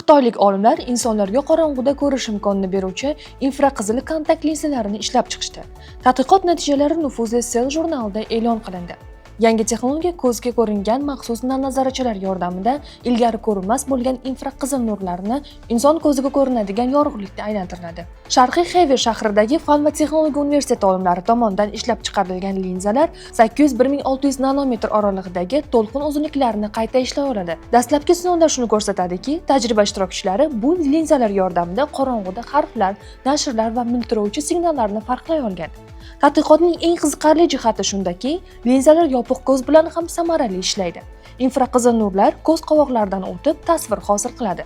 Xitoylik olimlar insonlarga qorong'uda ko'rish imkonini beruvchi infraqizil kontakt linsalarini ishlab chiqishdi. Tadqiqot natijalari nufuzli Cell jurnalida e'lon qilindi. Yangi texnologiya ko'zga ko'ringan maxsus nanozarachalar yordamida ilgari ko'rinmas bo'lgan infraqizil nurlarni inson ko'ziga ko'rinadigan yorug'likda aylantiradi. Sharqiy Xever shahridagi Fan va texnologiya universiteti olimlari tomonidan ishlab chiqarilgan linzalar 800–1600 nanometr oralig'idagi to'lqin uzunliklarini qayta ishlay oladi. Dastlabki sinovlar shuni ko'rsatadiki, tajriba ishtirokchilari bu linzalar yordamida qorong'uda harflar, nashrlar va miltirovchi signallarni farqlay olgan. Tadqiqotning eng qiziqarli jihati shundaki, linzalar yopiq ko'z bilan ham samarali ishlaydi. Infraqizil nurlar ko'z qovoqlaridan o'tib tasvir hosil qiladi.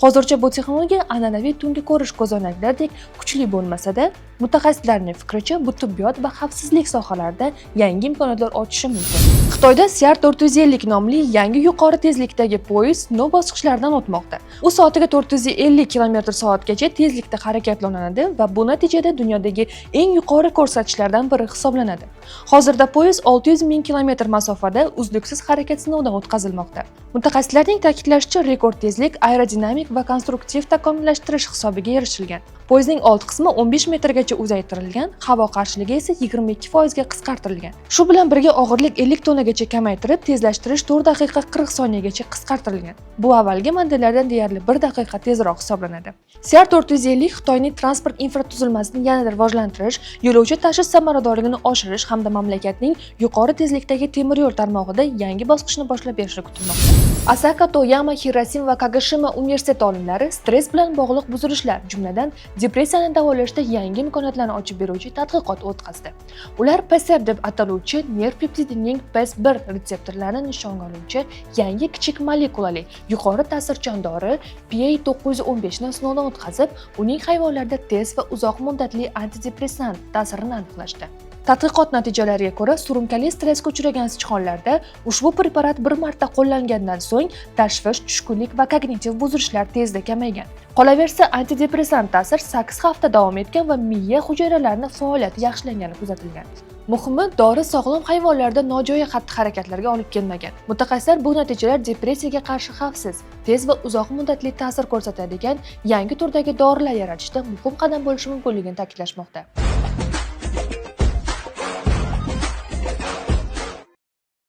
Hozircha bu texnologiya an'anaviy tungi ko'rish ko'zoynaklardek kuchli bo'lmasa-da, mutaxassislarning fikricha bu tibbiyot va xavfsizlik sohalarida yangi imkoniyatlar ochishi mumkin. Xitoyda Siar 450 nomli yangi yuqori tezlikdagi poyezd sinov bosqichlaridan o'tmoqda. U soatiga 450 km/soatgacha tezlikda harakatlanadi va bu natijada dunyodagi eng yuqori ko'rsatkichlardan biri hisoblanadi. Hozirda poyezd 600 ming kilometr masofada uzluksiz harakat sinovidan o'tkazilmoqda. Mutaxassislarning ta'kidlashicha, rekord tezlik aerodinamik va konstruktiv takomillashtirish hisobiga erishilgan. Poyezdning old qismi 15 metrgacha uzaytirilgan, havo qarshiligi esa 22% ga qisqartirilgan. Shu bilan birga og'irlik 50 tonnagacha kamaytirib, tezlashtirish 4 daqiqa 40 soniyagacha qisqartirilgan. Bu avvalgi modellardan deyarli 1 daqiqa tezroq hisoblanadi. Siar 450 Xitoyning transport infratuzilmasini yanada rivojlantirish, yo'lovchi tashish samaradorligini oshirish hamda mamlakatning yuqori tezlikdagi temir yo'l tarmog'ida yangi bosqichni boshlab berishi kutilmoqda. Asaka, Toyama, Hiroshima va Kagashima universitet olimlari stress bilan bog'liq buzilishlar, jumladan depressiyani davolashda yangi imkoniyatlarni ochib beruvchi tadqiqot o'tkazdi. Ular PCR deb ataluvchi nerv peptidining PES1 retseptorlarini nishonga oluvchi yangi kichik molekulali yuqori ta'sirchan dori PA915 ni sinovdan o'tkazib, uning hayvonlarda tez va uzoq muddatli antidepressant ta'sirini aniqlashdi. Tadqiqot natijalariga ko'ra, surunkali stressga uchragan sichqonlarda ushbu preparat bir marta qo'llangandan so'ng tashvish, tushkunlik va kognitiv buzilishlar tezda kamaygan. Qolaversa, antidepressant ta'sir 8 hafta davom etgan va miya hujayralarining faoliyati yaxshilangani kuzatilgan. Muhimi, dori sog'lom hayvonlarda nojo'ya xatti-harakatlarga olib kelmagan. Mutaxassislar bu natijalar depressiyaga qarshi xavfsiz, tez va uzoq muddatli ta'sir ko'rsatadigan yangi turdagi dorilar yaratishda muhim qadam bo'lishi mumkinligini ta'kidlashmoqda.